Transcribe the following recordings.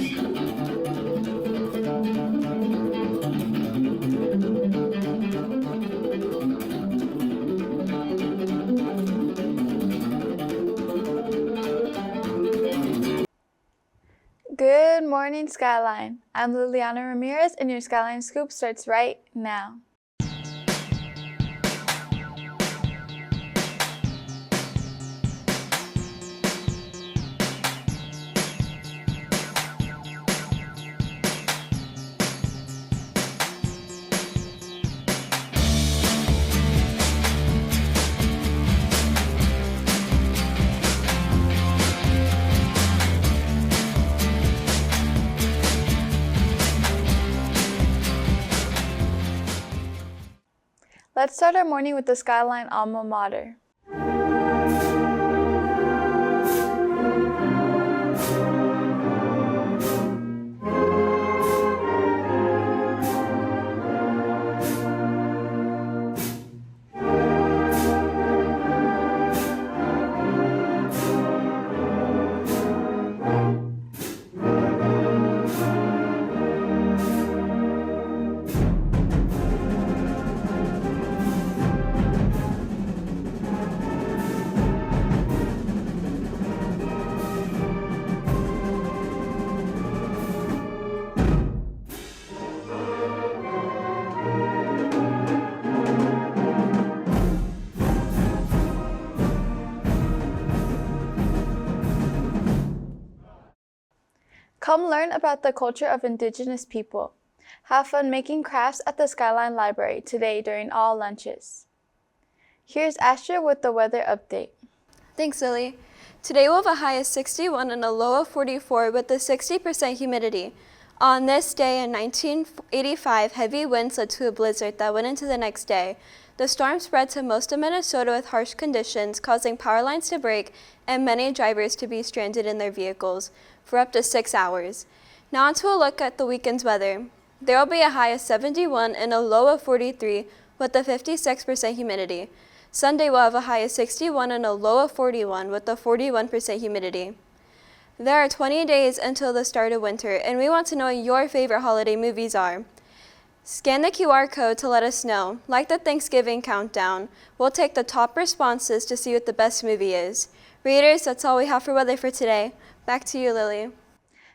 Good morning, Skyline. I'm Liliana Ramirez, and your Skyline Scoop starts right now. Let's start our morning with the Skyline alma mater. Come learn about the culture of Indigenous people. Have fun making crafts at the Skyline Library today during all lunches. Here's Astra with the weather update. Thanks, Lily. Today we'll have a high of 61 and a low of 44 with a 60% humidity. On this day in 1985, heavy winds led to a blizzard that went into the next day. The storm spread to most of Minnesota with harsh conditions, causing power lines to break and many drivers to be stranded in their vehicles for up to 6 hours. Now on to a look at the weekend's weather. There will be a high of 71 and a low of 43 with a 56% humidity. Sunday will have a high of 61 and a low of 41 with a 41% humidity. There are 20 days until the start of winter, and we want to know what your favorite holiday movies are. Scan the QR code to let us know. Like the Thanksgiving countdown, we'll take the top responses to see what the best movie is. Readers, that's all we have for weather for today. Back to you, Lily.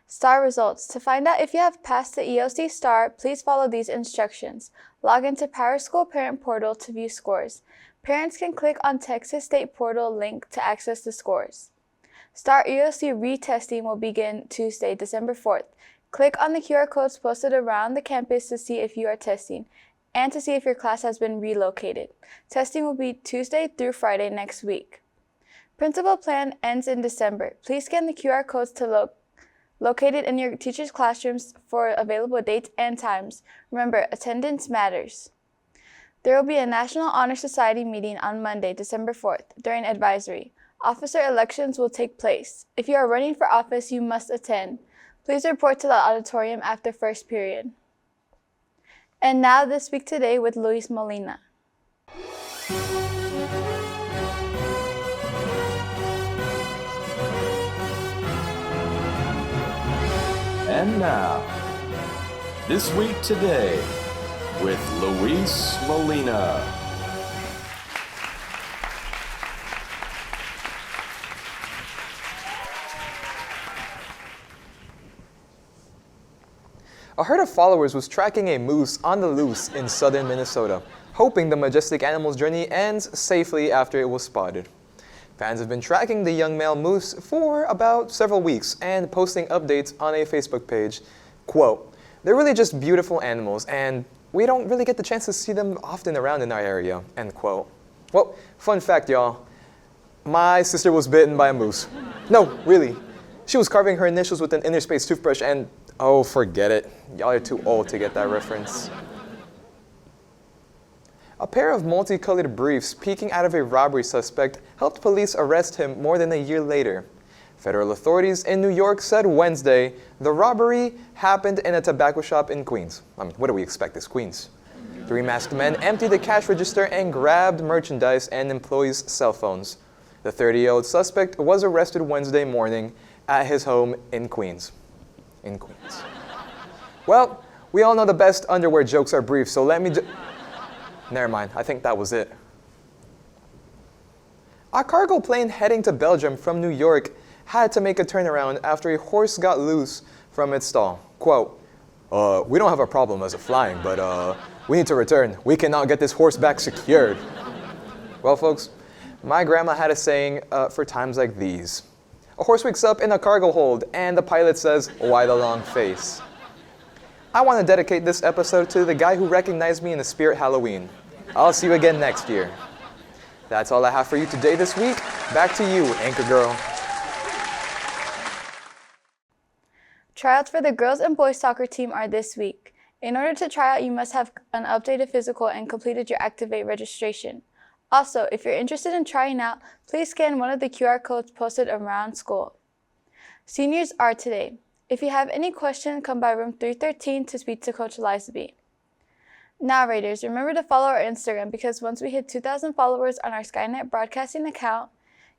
STAR results. To find out if you have passed the EOC STAR, please follow these instructions. Log into PowerSchool Parent Portal to view scores. Parents can click on Texas State Portal link to access the scores. STAR EOC retesting will begin Tuesday, December 4th. Click on the QR codes posted around the campus to see if you are testing and to see if your class has been relocated. Testing will be Tuesday through Friday next week. Principal plan ends in December. Please scan the QR codes to located in your teachers' classrooms for available dates and times. Remember, attendance matters. There will be a National Honor Society meeting on Monday, December 4th, during advisory. Officer elections will take place. If you are running for office, you must attend. Please report to the auditorium after first period. And now This Week Today with Luis Molina. And now, This Week Today with Luis Molina. A herd of followers was tracking a moose on the loose in southern Minnesota, hoping the majestic animal's journey ends safely after it was spotted. Fans have been tracking the young male moose for about several weeks and posting updates on a Facebook page. Quote, "They're really just beautiful animals and we don't really get the chance to see them often around in our area," end quote. Well, fun fact, y'all. My sister was bitten by a moose. No, really. She was carving her initials with an inner space toothbrush and, oh, forget it. Y'all are too old to get that reference. A pair of multicolored briefs peeking out of a robbery suspect helped police arrest him more than a year later. Federal authorities in New York said Wednesday the robbery happened in a tobacco shop in Queens. I mean, what do we expect? It's Queens. 3 masked men emptied the cash register and grabbed merchandise and employees' cell phones. The 30-year-old suspect was arrested Wednesday morning at his home in Queens. in Queens. Well, we all know the best underwear jokes are brief, so let me Never mind, I think that was it. A cargo plane heading to Belgium from New York had to make a turnaround after a horse got loose from its stall. Quote, we don't have a problem as of flying, but we need to return. We cannot get this horse back secured. Well, folks, my grandma had a saying for times like these. A horse wakes up in a cargo hold, and the pilot says, why the long face? I want to dedicate this episode to the guy who recognized me in the Spirit Halloween. I'll see you again next year. That's all I have for you today this week. Back to you, Anchor Girl. Tryouts for the girls and boys soccer team are this week. In order to try out, you must have an updated physical and completed your Activate registration. Also, if you're interested in trying out, please scan one of the QR codes posted around school. Seniors are today. If you have any questions, come by room 313 to speak to Coach Elizabeth. Now, Raiders, remember to follow our Instagram because once we hit 2,000 followers on our Skynet broadcasting account,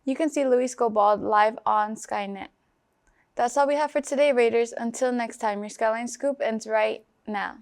you can see Luis go bald live on Skynet. That's all we have for today, Raiders. Until next time, your Skyline Scoop ends right now.